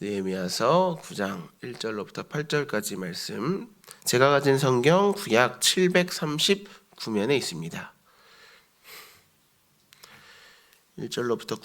느헤미야서 9장 1절로부터 8절까지 말씀, 제가 가진 성경 구약 739면에 있습니다. 1절로부터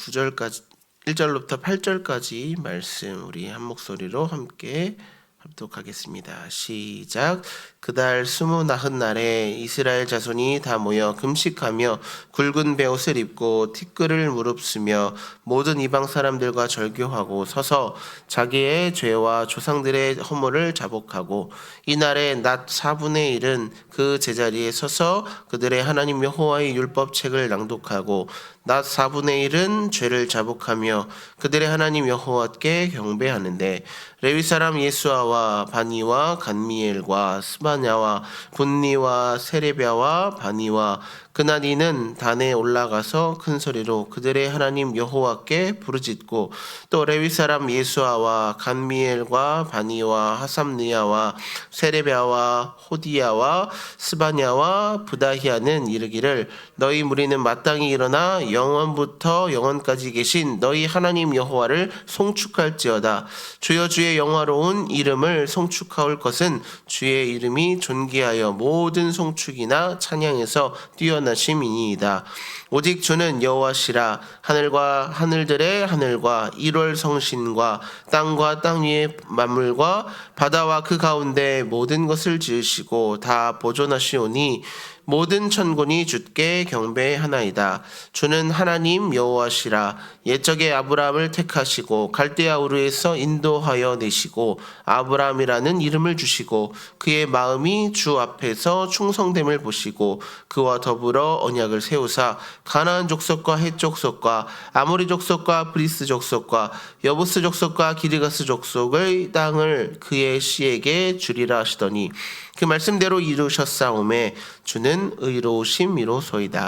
8절까지 말씀 우리 한 목소리로 함께 합독하겠습니다. 시작. 그달 29날에 이스라엘 자손이 다 모여 금식하며 굵은 베옷을 입고 티끌을 무릅쓰며 모든 이방 사람들과 절교하고 서서 자기의 죄와 조상들의 허물을 자복하고 이날에 낮 4분의 1은 그 제자리에 서서 그들의 하나님 여호와의 율법책을 낭독하고 낮 4분의 1은 죄를 자복하며 그들의 하나님 여호와께 경배하는데 레위 사람 예수아와 바니와 간미엘과 스바냐와 분니와 세레비아와 바니와 그나니는 단에 올라가서 큰 소리로 그들의 하나님 여호와께 부르짖고 또 레위 사람 예수아와 간미엘과 바니와 하삼느야와 세레비아와 호디야와 스바냐와 부다히아는 이르기를 너희 무리는 마땅히 일어나 영원부터 영원까지 계신 너희 하나님 여호와를 송축할지어다. 주여 주의 영화로운 이름을 송축하올 것은 주의 이름이 존귀하여 모든 송축이나 찬양에서 뛰어나심이니이다. 오직 주는 여호와시라. 하늘과 하늘들의 하늘과 일월 성신과 땅과 땅 위의 만물과 바다와 그 가운데 모든 것을 지으시고 다 보존하시오니 모든 천군이 주께 경배하나이다. 주는 하나님 여호와시라. 옛적에 아브라함을 택하시고 갈대아 우르에서 인도하여 내시고 아브라함이라는 이름을 주시고 그의 마음이 주 앞에서 충성됨을 보시고 그와 더불어 언약을 세우사 가나안 족속과 헷 족속과 아모리 족속과 브리스 족속과 여부스 족속과 기르가스 족속의 땅을 그의 씨에게 주리라 하시더니 그 말씀대로 이루셨사오매 주는 의로우심이로소이다.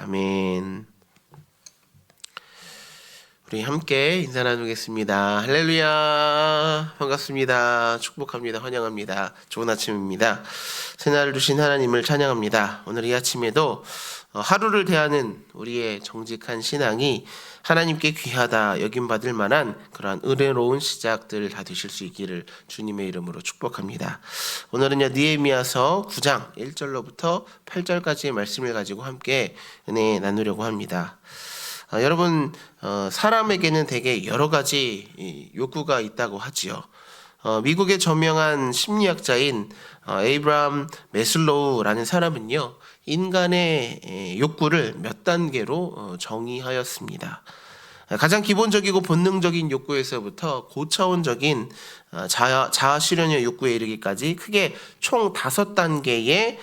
아멘. 우리 함께 인사 나누겠습니다. 할렐루야. 반갑습니다. 축복합니다. 환영합니다. 좋은 아침입니다. 새날을 주신 하나님을 찬양합니다. 오늘 이 아침에도 하루를 대하는 우리의 정직한 신앙이 하나님께 귀하다 여김받을 만한 그러한 은혜로운 시작들 다 되실 수 있기를 주님의 이름으로 축복합니다. 오늘은요 느헤미야서 9장 1절로부터 8절까지의 말씀을 가지고 함께 은혜 나누려고 합니다. 여러분, 사람에게는 되게 여러 가지 욕구가 있다고 하지요. 미국의 저명한 심리학자인 에이브라함 매슬로우라는 사람은요, 인간의 욕구를 몇 단계로 정의하였습니다. 가장 기본적이고 본능적인 욕구에서부터 고차원적인 자아 실현의 욕구에 이르기까지 크게 총 5단계의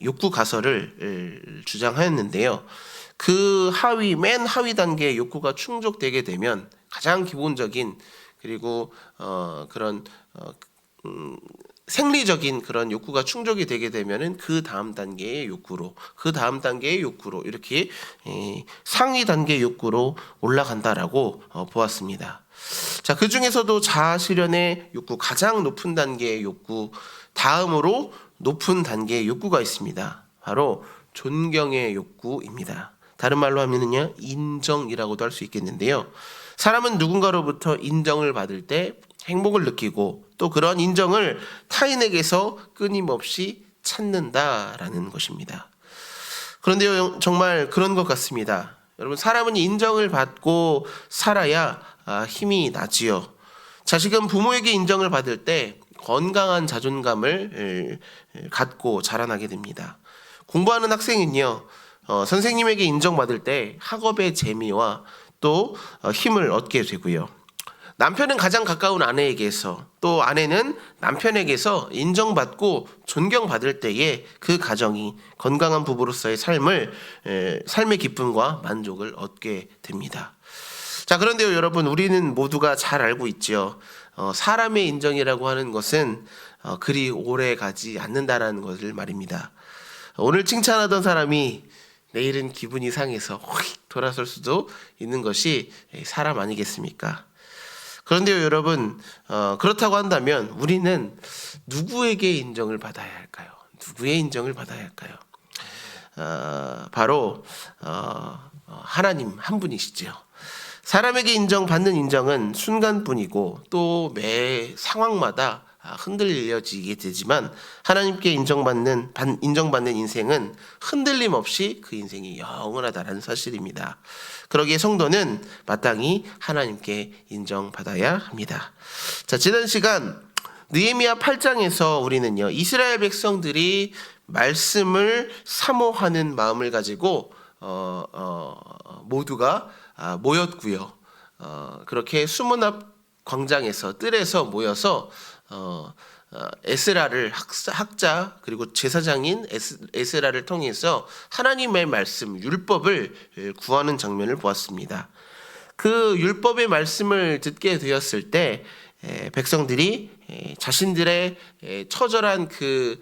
욕구 가설을 주장하였는데요. 그 맨 하위 단계의 욕구가 충족되게 되면 가장 기본적인 그리고 생리적인 그런 욕구가 충족이 되게 되면은 그 다음 단계의 욕구로 이렇게 상위 단계의 욕구로 올라간다라고 보았습니다. 자, 그 중에서도 자아 실현의 욕구, 가장 높은 단계의 욕구, 다음으로 높은 단계의 욕구가 있습니다. 바로 존경의 욕구입니다. 다른 말로 하면은요, 인정이라고도 할 수 있겠는데요. 사람은 누군가로부터 인정을 받을 때 행복을 느끼고 또 그런 인정을 타인에게서 끊임없이 찾는다라는 것입니다. 그런데요, 정말 그런 것 같습니다. 여러분, 사람은 인정을 받고 살아야 힘이 나지요. 자식은 부모에게 인정을 받을 때 건강한 자존감을 갖고 자라나게 됩니다. 공부하는 학생은요, 선생님에게 인정받을 때 학업의 재미와 또 힘을 얻게 되고요. 남편은 가장 가까운 아내에게서, 또 아내는 남편에게서 인정받고 존경받을 때에 그 가정이 건강한 부부로서의 삶의 기쁨과 만족을 얻게 됩니다. 자, 그런데요, 여러분, 우리는 모두가 잘 알고 있죠. 사람의 인정이라고 하는 것은 그리 오래 가지 않는다라는 것을 말입니다. 오늘 칭찬하던 사람이 내일은 기분이 상해서 휙 돌아설 수도 있는 것이 사람 아니겠습니까? 그런데요, 여러분, 그렇다고 한다면 우리는 누구에게 인정을 받아야 할까요? 누구의 인정을 받아야 할까요? 바로 하나님 한 분이시죠. 사람에게 인정받는 인정은 순간뿐이고 또 매 상황마다 흔들려지게 되지만 하나님께 인정받는 인생은 흔들림 없이 그 인생이 영원하다는 사실입니다. 그러기에 성도는 마땅히 하나님께 인정받아야 합니다. 자, 지난 시간 느헤미야 8장에서 우리는요, 이스라엘 백성들이 말씀을 사모하는 마음을 가지고 모두가 모였고요. 그렇게 수문 앞 광장에서 뜰에서 모여서 에스라를 학자 그리고 제사장인 에스라를 통해서 하나님의 말씀 율법을 구하는 장면을 보았습니다. 그 율법의 말씀을 듣게 되었을 때 백성들이 자신들의 처절한 그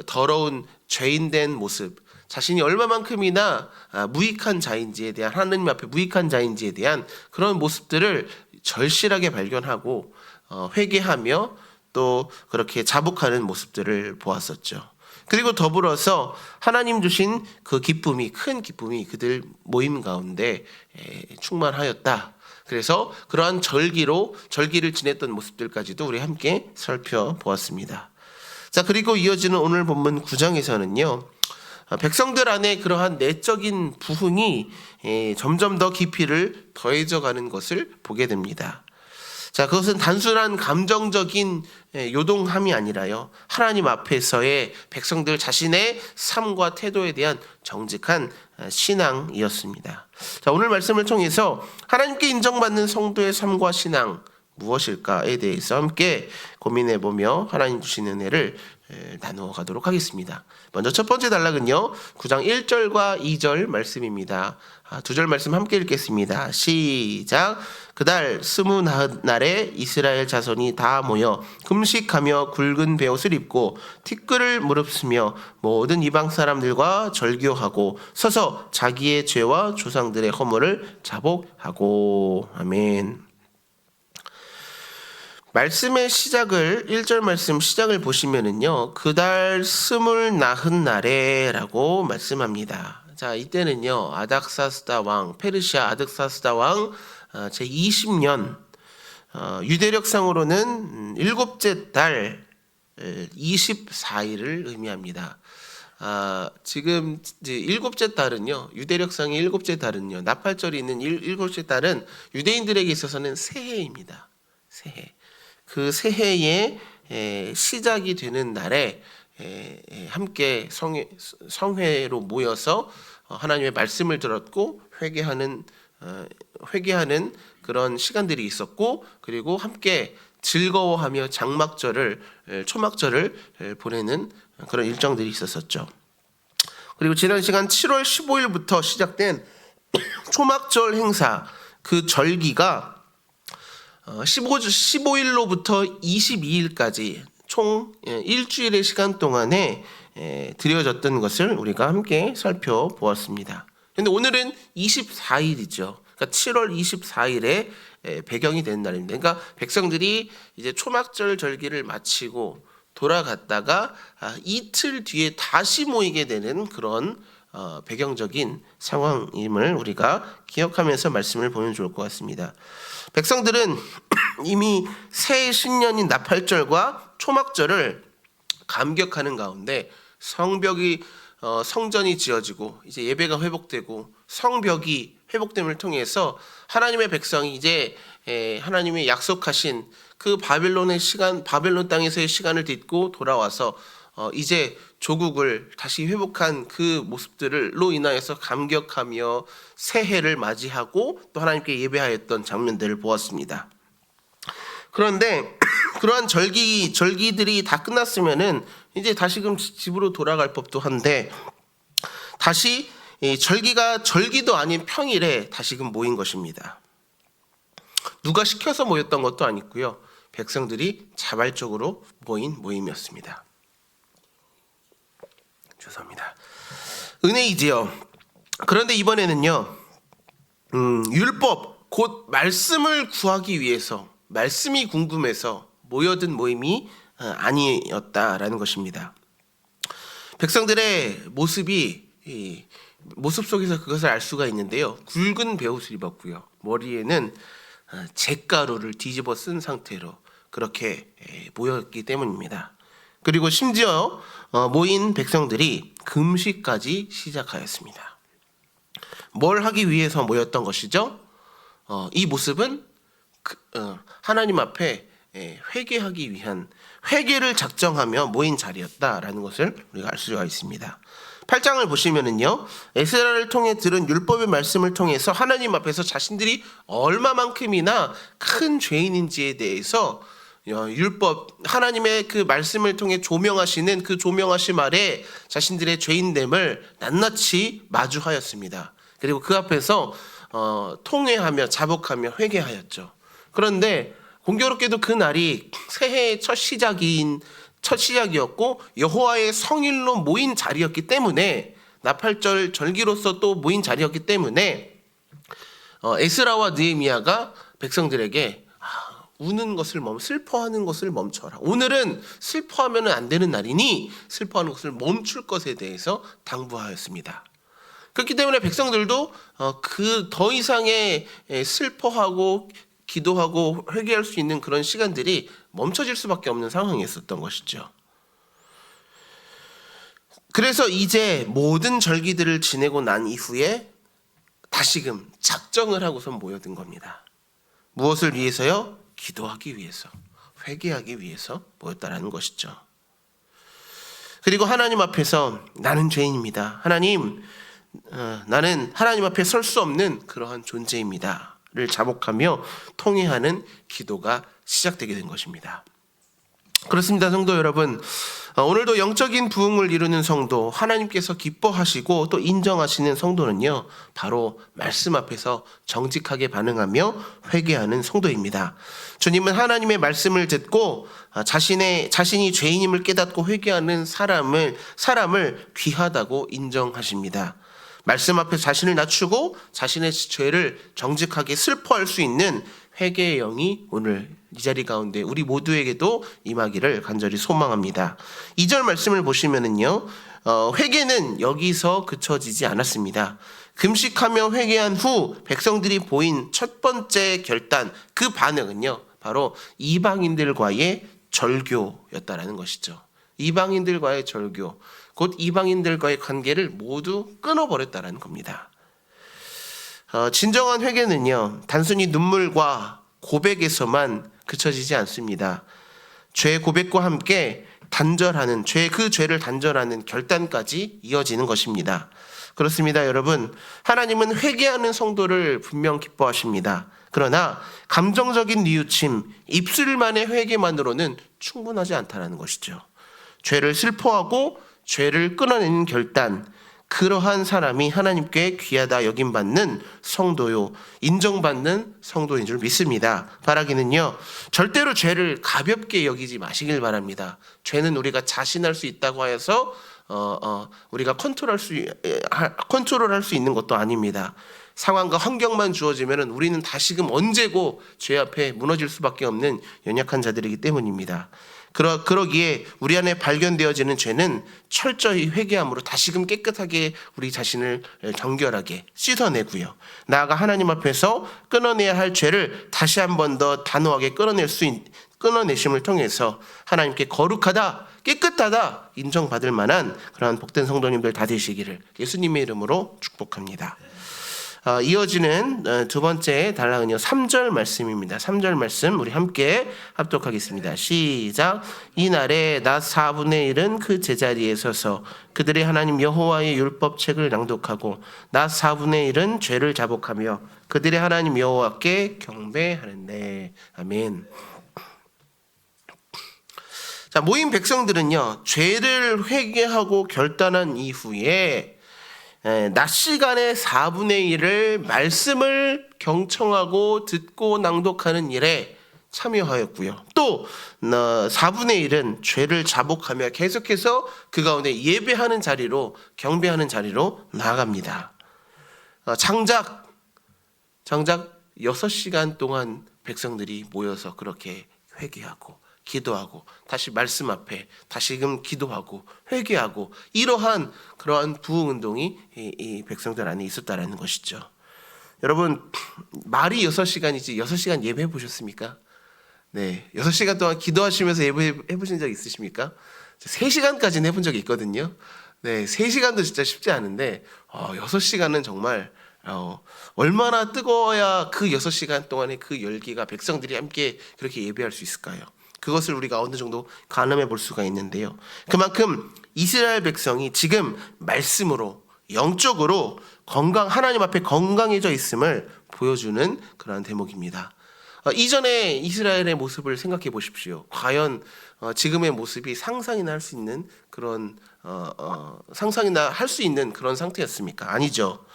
더러운 죄인된 모습, 자신이 얼마만큼이나 무익한 자인지에 대한, 하나님 앞에 무익한 자인지에 대한 그런 모습들을 절실하게 발견하고 회개하며 또 그렇게 자복하는 모습들을 보았었죠. 그리고 더불어서 하나님 주신 그 기쁨이, 큰 기쁨이 그들 모임 가운데 충만하였다. 그래서 그러한 절기를 지냈던 모습들까지도 우리 함께 살펴보았습니다. 자, 그리고 이어지는 오늘 본문 9장에서는요, 백성들 안에 그러한 내적인 부흥이 점점 더 깊이를 더해져가는 것을 보게 됩니다. 자, 그것은 단순한 감정적인 요동함이 아니라요, 하나님 앞에서의 백성들 자신의 삶과 태도에 대한 정직한 신앙이었습니다. 자, 오늘 말씀을 통해서 하나님께 인정받는 성도의 삶과 신앙 무엇일까에 대해서 함께 고민해보며 하나님 주신 은혜를 나누어 가도록 하겠습니다. 먼저 첫 번째 단락은요, 9장 1절과 2절 말씀입니다. 두 절 말씀 함께 읽겠습니다. 시작. 그달 29날에 이스라엘 자손이 다 모여 금식하며 굵은 베옷을 입고 티끌을 무릅쓰며 모든 이방 사람들과 절교하고 서서 자기의 죄와 조상들의 허물을 자복하고. 아멘. 말씀의 시작을, 1절 말씀 시작을 보시면은요, 그달 29날에 라고 말씀합니다. 자, 이때는요, 아닥사스다 왕, 페르시아 아닥사스다 왕 제20년, 유대력상으로는 일곱째 달 24일을 의미합니다. 지금 이제 일곱째 달은요, 유대력상의 일곱째 달은요, 나팔절이 있는 일곱째 달은 유대인들에게 있어서는 새해입니다. 새해. 그 새해의 시작이 되는 날에 함께 성회로 모여서 하나님의 말씀을 들었고 회개하는 그런 시간들이 있었고, 그리고 함께 즐거워하며 초막절을 보내는 그런 일정들이 있었었죠. 그리고 지난 시간 7월 15일부터 시작된 초막절 행사, 그 절기가 15일로부터 22일까지 총 일주일의 시간 동안에 드려졌던 것을 우리가 함께 살펴보았습니다. 그런데 오늘은 24일이죠. 그러니까 7월 24일에 배경이 되는 날입니다. 그러니까 백성들이 이제 초막절 절기를 마치고 돌아갔다가 이틀 뒤에 다시 모이게 되는 그런 배경적인 상황임을 우리가 기억하면서 말씀을 보면 좋을 것 같습니다. 백성들은 이미 새 신년인 나팔절과 초막절을 감격하는 가운데 성전이 지어지고 이제 예배가 회복되고 성벽이 회복됨을 통해서 하나님의 백성이 이제 하나님이 약속하신 그 바벨론 땅에서의 시간을 딛고 돌아와서 이제 조국을 다시 회복한 그 모습들로 인하여서 감격하며 새해를 맞이하고 또 하나님께 예배하였던 장면들을 보았습니다. 그런데 그러한 절기들이 다 끝났으면은 이제 다시금 집으로 돌아갈 법도 한데, 다시 절기도 아닌 평일에 다시금 모인 것입니다. 누가 시켜서 모였던 것도 아니고요, 백성들이 자발적으로 모인 모임이었습니다. 죄송합니다. 은혜이지요. 그런데 이번에는요, 율법 곧 말씀을 구하기 위해서, 말씀이 궁금해서 모여든 모임이 아니었다라는 것입니다. 백성들의 모습이 모습 속에서 그것을 알 수가 있는데요. 굵은 베옷을 입었고요. 머리에는 잿가루를 뒤집어 쓴 상태로 그렇게 모였기 때문입니다. 그리고 심지어 모인 백성들이 금식까지 시작하였습니다. 뭘 하기 위해서 모였던 것이죠? 이 모습은 하나님 앞에 회개하기 위한 회개를 작정하며 모인 자리였다라는 것을 우리가 알 수가 있습니다. 8장을 보시면은요, 에스라를 통해 들은 율법의 말씀을 통해서 하나님 앞에서 자신들이 얼마만큼이나 큰 죄인인지에 대해서 율법 하나님의 그 말씀을 통해 조명하시는 그 조명하심 아래 자신들의 죄인됨을 낱낱이 마주하였습니다. 그리고 그 앞에서 통회하며 자복하며 회개하였죠. 그런데 공교롭게도 그 날이 새해의 첫 시작이었고 여호와의 성일로 모인 자리였기 때문에, 나팔절 절기로서 또 모인 자리였기 때문에 에스라와 느헤미야가 백성들에게 우는 것을 슬퍼하는 것을 멈춰라. 오늘은 슬퍼하면 안 되는 날이니 슬퍼하는 것을 멈출 것에 대해서 당부하였습니다. 그렇기 때문에 백성들도 그 더 이상의 슬퍼하고 기도하고 회개할 수 있는 그런 시간들이 멈춰질 수밖에 없는 상황이었던 것이죠. 그래서 이제 모든 절기들을 지내고 난 이후에 다시금 작정을 하고서 모여든 겁니다. 무엇을 위해서요? 기도하기 위해서, 회개하기 위해서 모였다라는 것이죠. 그리고 하나님 앞에서 나는 죄인입니다. 하나님, 나는 하나님 앞에 설 수 없는 그러한 존재입니다 를 자복하며 통회하는 기도가 시작되게 된 것입니다. 그렇습니다, 성도 여러분. 오늘도 영적인 부흥을 이루는 성도, 하나님께서 기뻐하시고 또 인정하시는 성도는요, 바로 말씀 앞에서 정직하게 반응하며 회개하는 성도입니다. 주님은 하나님의 말씀을 듣고 자신이 죄인임을 깨닫고 회개하는 사람을 귀하다고 인정하십니다. 말씀 앞에 자신을 낮추고 자신의 죄를 정직하게 슬퍼할 수 있는 회개의 영이 오늘 이 자리 가운데 우리 모두에게도 임하기를 간절히 소망합니다. 2절 말씀을 보시면은요, 회개는 여기서 그쳐지지 않았습니다. 금식하며 회개한 후 백성들이 보인 첫 번째 결단, 그 반응은요, 바로 이방인들과의 절교였다라는 것이죠. 이방인들과의 절교, 곧 이방인들과의 관계를 모두 끊어버렸다는 겁니다. 진정한 회개는요, 단순히 눈물과 고백에서만 그쳐지지 않습니다. 죄 고백과 함께 단절하는, 그 죄를 단절하는 결단까지 이어지는 것입니다. 그렇습니다, 여러분. 하나님은 회개하는 성도를 분명 기뻐하십니다. 그러나 감정적인 뉘우침, 입술만의 회개만으로는 충분하지 않다는 것이죠. 죄를 슬퍼하고 죄를 끊어내는 결단, 그러한 사람이 하나님께 귀하다 여김받는 성도요, 인정받는 성도인 줄 믿습니다. 바라기는요, 절대로 죄를 가볍게 여기지 마시길 바랍니다. 죄는 우리가 자신할 수 있다고 해서 우리가 컨트롤할 수 있는 것도 아닙니다. 상황과 환경만 주어지면 우리는 다시금 언제고 죄 앞에 무너질 수밖에 없는 연약한 자들이기 때문입니다. 그러기에 우리 안에 발견되어지는 죄는 철저히 회개함으로 다시금 깨끗하게 우리 자신을 정결하게 씻어내고요, 나아가 하나님 앞에서 끊어내야 할 죄를 다시 한 번 더 단호하게 끊어내심을 통해서 하나님께 거룩하다, 깨끗하다 인정받을 만한 그러한 복된 성도님들 다 되시기를 예수님의 이름으로 축복합니다. 이어지는 두 번째 단락은요, 3절 말씀입니다. 3절 말씀 우리 함께 합독하겠습니다. 시작. 이날에 낮 4분의 1은 그 제자리에 서서 그들의 하나님 여호와의 율법책을 낭독하고 낮 4분의 1은 죄를 자복하며 그들의 하나님 여호와께 경배하는데. 아멘. 자, 모인 백성들은요, 죄를 회개하고 결단한 이후에 낮 시간의 4분의 1을 말씀을 경청하고 듣고 낭독하는 일에 참여하였고요. 또 4분의 1은 죄를 자복하며 계속해서 그 가운데 예배하는 자리로, 경배하는 자리로 나아갑니다. 장작 6시간 동안 백성들이 모여서 그렇게 회개하고 기도하고 다시 말씀 앞에 다시금 기도하고 회개하고 이러한 그러한 부흥 운동이 이 백성들 안에 있었다라는 것이죠. 여러분, 말이 6시간이지 6시간 예배해 보셨습니까? 네, 6시간 동안 기도하시면서 예배해 보신 적 있으십니까? 3시간까지는 해본 적이 있거든요. 네, 3시간도 진짜 쉽지 않은데 6시간은 정말 얼마나 뜨거워야 그 6시간 동안의 그 열기가 백성들이 함께 그렇게 예배할 수 있을까요? 그것을 우리가 어느 정도 가늠해 볼 수가 있는데요. 그만큼 이스라엘 백성이 지금 말씀으로 영적으로 하나님 앞에 건강해져 있음을 보여주는 그러한 대목입니다. 이전에 이스라엘의 모습을 생각해 보십시오. 과연 지금의 모습이 상상이나 할 수 있는 그런 상상이나 할 수 있는 그런 상태였습니까? 아니죠.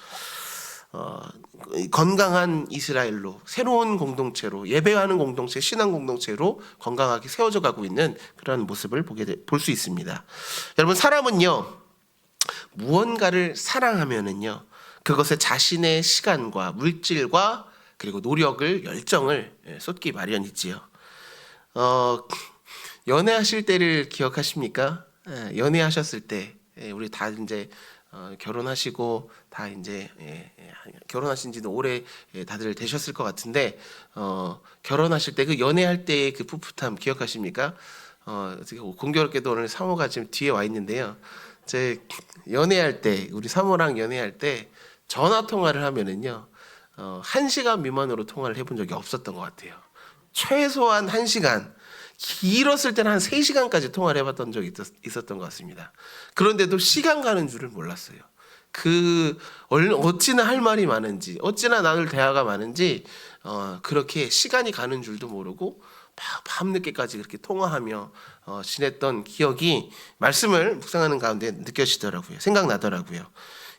건강한 이스라엘로, 새로운 공동체로, 예배하는 공동체, 신앙 공동체로 건강하게 세워져 가고 있는 그런 모습을 볼 수 있습니다. 여러분, 사람은요, 무언가를 사랑하면은요, 그것에 자신의 시간과 물질과 그리고 노력을, 열정을 쏟기 마련이지요. 연애하실 때를 기억하십니까? 연애하셨을 때 우리 다 이제 결혼하시고 다 이제 결혼하신 지도 오래 다들 되셨을 것 같은데 결혼하실 때 그 연애할 때의 그 풋풋함 기억하십니까? 공교롭게도 오늘 사모가 지금 뒤에 와 있는데요. 제 연애할 때, 우리 사모랑 연애할 때 전화 통화를 하면은요, 1시간 미만으로 통화를 해본 적이 없었던 것 같아요. 최소한 1시간, 길었을 때는 한 3시간까지 통화를 해봤던 적이 있었던 것 같습니다. 그런데도 시간 가는 줄을 몰랐어요. 어찌나 할 말이 많은지, 어찌나 나눌 대화가 많은지, 그렇게 시간이 가는 줄도 모르고 밤늦게까지 그렇게 통화하며 지냈던 기억이 말씀을 묵상하는 가운데 느껴지더라고요. 생각나더라고요.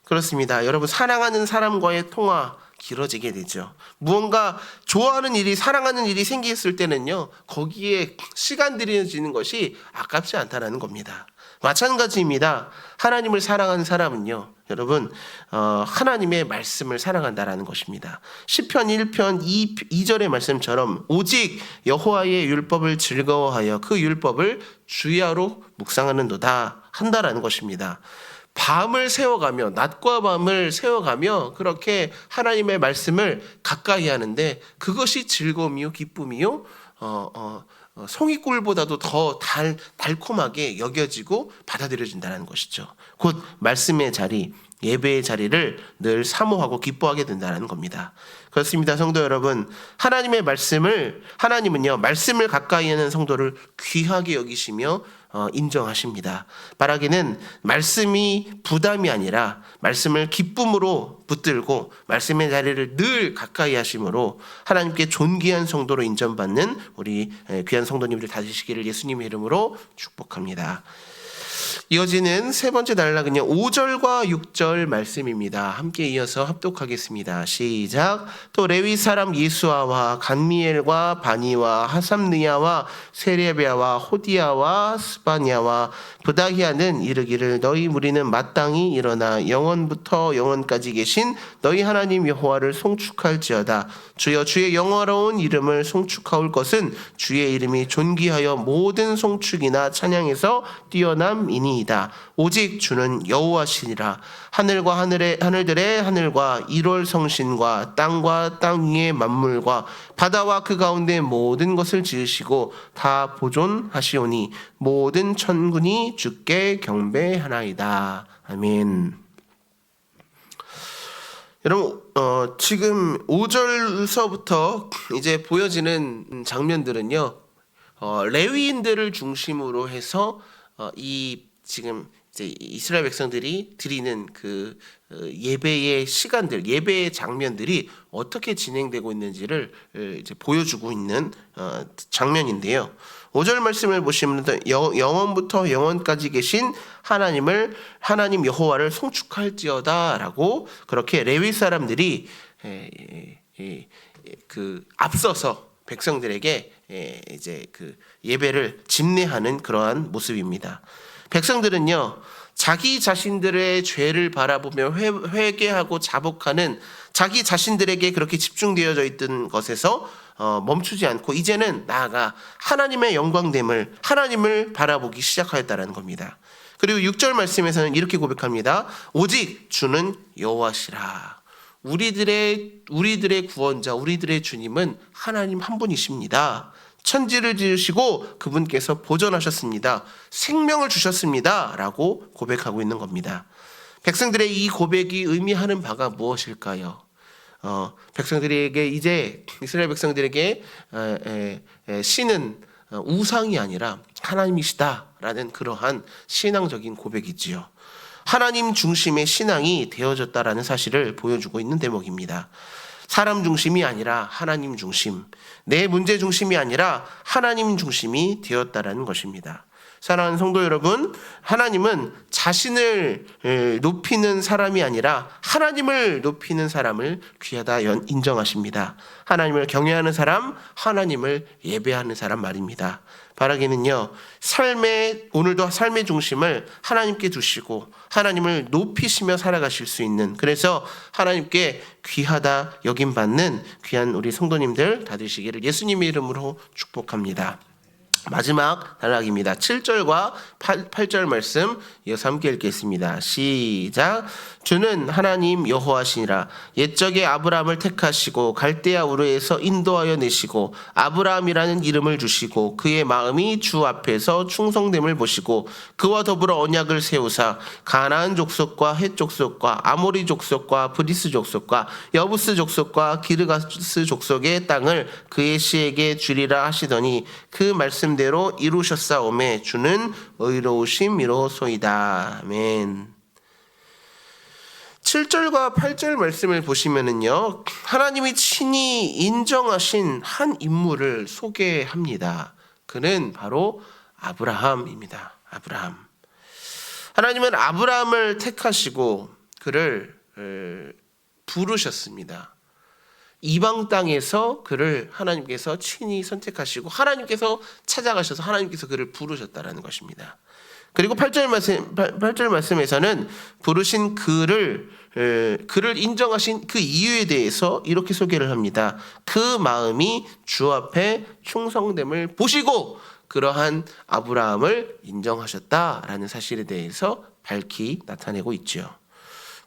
그렇습니다. 여러분, 사랑하는 사람과의 통화 길어지게 되죠. 무언가 좋아하는 일이, 사랑하는 일이 생겼을 때는요, 거기에 시간 들여지는 것이 아깝지 않다라는 겁니다. 마찬가지입니다. 하나님을 사랑하는 사람은요, 여러분, 하나님의 말씀을 사랑한다라는 것입니다. 시편 1편 2절의 말씀처럼 오직 여호와의 율법을 즐거워하여 그 율법을 주야로 묵상하는도다 한다라는 것입니다. 밤을 세워가며, 낮과 밤을 세워가며 그렇게 하나님의 말씀을 가까이 하는데 그것이 즐거움이요 기쁨이요 송이꿀보다도 더 달콤하게 여겨지고 받아들여진다는 것이죠. 곧 말씀의 자리, 예배의 자리를 늘 사모하고 기뻐하게 된다는 겁니다. 그렇습니다. 성도 여러분, 하나님은요, 말씀을 가까이 하는 성도를 귀하게 여기시며 인정하십니다. 말하기는 말씀이 부담이 아니라 말씀을 기쁨으로 붙들고 말씀의 자리를 늘 가까이 하심으로 하나님께 존귀한 성도로 인정받는 우리 귀한 성도님들 다되시기를 예수님의 이름으로 축복합니다. 이어지는 세 번째 단락은요, 5절과 6절 말씀입니다. 함께 이어서 합독하겠습니다. 시작. 또 레위 사람 예수아와 간미엘과 바니와 하삼느야와 세레비아와 호디야와 스바냐와 부다히야는 이르기를 너희 무리는 마땅히 일어나 영원부터 영원까지 계신 너희 하나님 여호와를 송축할지어다. 주여 주의 영화로운 이름을 송축하올 것은 주의 이름이 존귀하여 모든 송축이나 찬양에서 뛰어남이니이다. 오직 주는 여호와시니라. 하늘과 하늘들의 하늘과 일월 성신과 땅과 땅 위의 만물과 바다와 그 가운데 모든 것을 지으시고 다 보존하시오니 모든 천군이 주께 경배하나이다. 아멘. 여러분, 지금 5절서부터 이제 보여지는 장면들은요, 레위인들을 중심으로 해서 지금 이제 이스라엘 백성들이 드리는 그 예배의 시간들, 예배의 장면들이 어떻게 진행되고 있는지를 이제 보여주고 있는 장면인데요. 5절 말씀을 보시면 영원부터 영원까지 계신 하나님 여호와를 송축할지어다라고 그렇게 레위 사람들이 그 앞서서 백성들에게 이제 그 예배를 집례하는 그러한 모습입니다. 백성들은요, 자기 자신들의 죄를 바라보며 회개하고 자복하는 자기 자신들에게 그렇게 집중되어져 있던 것에서 멈추지 않고 이제는 나아가 하나님의 영광됨을, 하나님을 바라보기 시작하였다는 겁니다. 그리고 6절 말씀에서는 이렇게 고백합니다. 오직 주는 여호와시라. 우리들의 구원자, 우리들의 주님은 하나님 한 분이십니다. 천지를 지으시고 그분께서 보존하셨습니다. 생명을 주셨습니다. 라고 고백하고 있는 겁니다. 백성들의 이 고백이 의미하는 바가 무엇일까요? 백성들에게 이제 이스라엘 백성들에게 신은 우상이 아니라 하나님이시다라는 그러한 신앙적인 고백이지요. 하나님 중심의 신앙이 되어졌다라는 사실을 보여주고 있는 대목입니다. 사람 중심이 아니라 하나님 중심, 내 문제 중심이 아니라 하나님 중심이 되었다라는 것입니다. 사랑하는 성도 여러분, 하나님은 자신을 높이는 사람이 아니라 하나님을 높이는 사람을 귀하다 인정하십니다. 하나님을 경외하는 사람, 하나님을 예배하는 사람 말입니다. 바라기는요, 오늘도 삶의 중심을 하나님께 두시고 하나님을 높이시며 살아가실 수 있는, 그래서 하나님께 귀하다 여김받는 귀한 우리 성도님들 다 되시기를 예수님의 이름으로 축복합니다. 마지막 단락입니다. 7절과 8절 말씀 이어서 함께 읽겠습니다. 시작. 주는 하나님 여호와시니라. 옛적에 아브라함을 택하시고 갈대아 우르에서 인도하여 내시고 아브라함이라는 이름을 주시고 그의 마음이 주 앞에서 충성됨을 보시고 그와 더불어 언약을 세우사 가나안 족속과 헷 족속과 아모리 족속과 브리스 족속과 여부스 족속과 기르가스 족속의 땅을 그의 씨에게 주리라 하시더니 그 말씀대로 이루셨사오매 주는 의로우심이로소이다. 아멘. 7절과 8절 말씀을 보시면은요, 하나님이 친히 인정하신 한 인물을 소개합니다. 그는 바로 아브라함입니다. 아브라함. 하나님은 아브라함을 택하시고 그를 부르셨습니다. 이방 땅에서 그를 하나님께서 친히 선택하시고 하나님께서 찾아가셔서 하나님께서 그를 부르셨다라는 것입니다. 그리고 8절 말씀에서는 부르신 그를 인정하신 그 이유에 대해서 이렇게 소개를 합니다. 그 마음이 주 앞에 충성됨을 보시고 그러한 아브라함을 인정하셨다라는 사실에 대해서 밝히 나타내고 있죠.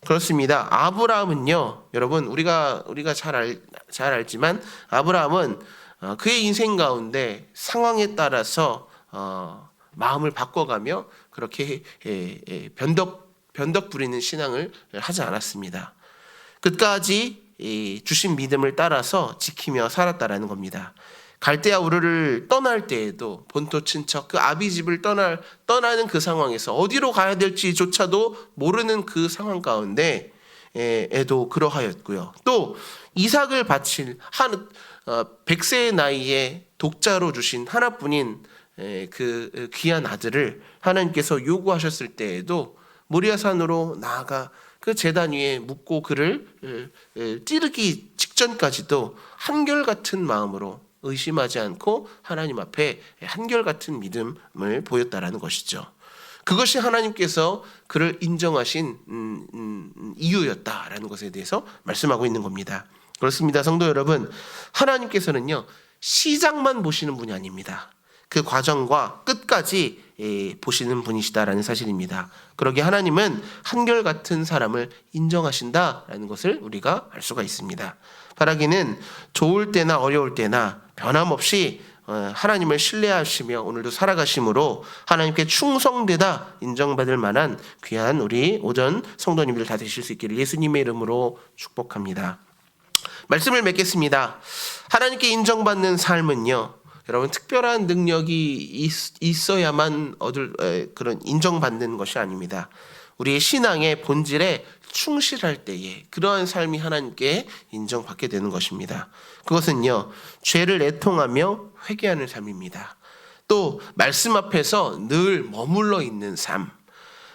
그렇습니다. 아브라함은요, 여러분 우리가 잘 알지만 아브라함은 그의 인생 가운데 상황에 따라서 마음을 바꿔가며 그렇게 변덕 부리는 신앙을 하지 않았습니다. 끝까지 주신 믿음을 따라서 지키며 살았다라는 겁니다. 갈대아 우르를 떠날 때에도 본토 친척 그 아비 집을 떠나는 그 상황에서 어디로 가야 될지조차도 모르는 그 상황 가운데 에도 그러하였고요. 또 이삭을 바칠 100세의 나이에 독자로 주신 하나뿐인 그 귀한 아들을 하나님께서 요구하셨을 때에도 모리아산으로 나아가 그 제단 위에 묻고 그를 찌르기 직전까지도 한결같은 마음으로 의심하지 않고 하나님 앞에 한결같은 믿음을 보였다라는 것이죠. 그것이 하나님께서 그를 인정하신 이유였다라는 것에 대해서 말씀하고 있는 겁니다. 그렇습니다. 성도 여러분, 하나님께서는요, 시작만 보시는 분이 아닙니다. 그 과정과 끝까지 보시는 분이시다라는 사실입니다. 그러기에 하나님은 한결같은 사람을 인정하신다라는 것을 우리가 알 수가 있습니다. 바라기는 좋을 때나 어려울 때나 변함없이 하나님을 신뢰하시며 오늘도 살아가심으로 하나님께 충성되다 인정받을 만한 귀한 우리 오전 성도님들 다 되실 수 있기를 예수님의 이름으로 축복합니다. 말씀을 맺겠습니다. 하나님께 인정받는 삶은요, 여러분 특별한 능력이 있어야만 얻을 그런 인정받는 것이 아닙니다. 우리의 신앙의 본질에 충실할 때에 그러한 삶이 하나님께 인정받게 되는 것입니다. 그것은요, 죄를 애통하며 회개하는 삶입니다. 또 말씀 앞에서 늘 머물러 있는 삶,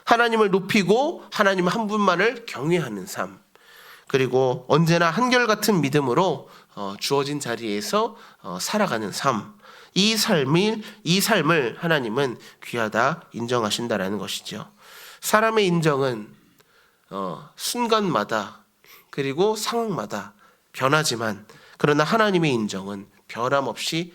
하나님을 높이고 하나님 한 분만을 경외하는 삶, 그리고 언제나 한결같은 믿음으로 주어진 자리에서 살아가는 삶, 이 삶을 하나님은 귀하다 인정하신다라는 것이죠. 사람의 인정은 순간마다 그리고 상황마다 변하지만 그러나 하나님의 인정은 변함없이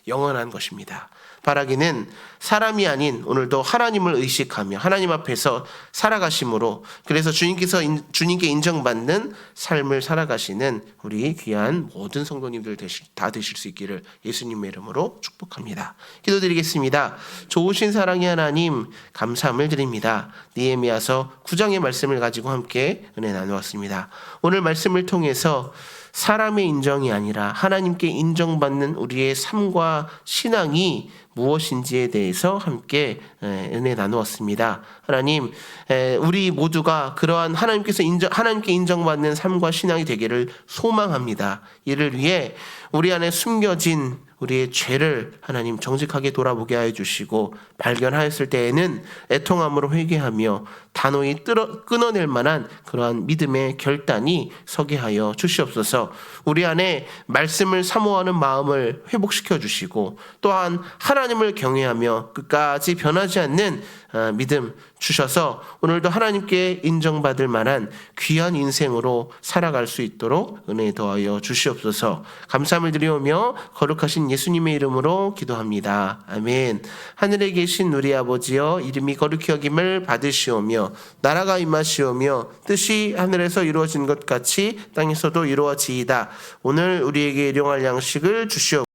영원한 것입니다. 바라기는 사람이 아닌 오늘도 하나님을 의식하며 하나님 앞에서 살아가심으로, 그래서 주님께 인정받는 삶을 살아가시는 우리 귀한 모든 성도님들 다 되실 수 있기를 예수님의 이름으로 축복합니다. 기도드리겠습니다. 좋으신 사랑의 하나님, 감사함을 드립니다. 느헤미야서 9장의 말씀을 가지고 함께 은혜 나누었습니다. 오늘 말씀을 통해서 사람의 인정이 아니라 하나님께 인정받는 우리의 삶과 신앙이 무엇인지에 대해서 함께 은혜 나누었습니다. 하나님, 우리 모두가 그러한 하나님께 인정받는 삶과 신앙이 되기를 소망합니다. 이를 위해 우리 안에 숨겨진 우리의 죄를 하나님 정직하게 돌아보게 하여 주시고, 발견하였을 때에는 애통함으로 회개하며 단호히 끊어낼 만한 그러한 믿음의 결단이 서게 하여 주시옵소서. 우리 안에 말씀을 사모하는 마음을 회복시켜 주시고, 또한 하나님을 경외하며 끝까지 변하지 않는 믿음 주셔서 오늘도 하나님께 인정받을 만한 귀한 인생으로 살아갈 수 있도록 은혜 더하여 주시옵소서. 감사함을 드리오며 거룩하신 예수님의 이름으로 기도합니다. 아멘. 하늘에 계신 우리 아버지여, 이름이 거룩히 여김을 받으시오며 나라가 임하시오며 뜻이 하늘에서 이루어진 것 같이 땅에서도 이루어지이다. 오늘 우리에게 일용할 양식을 주시옵소서.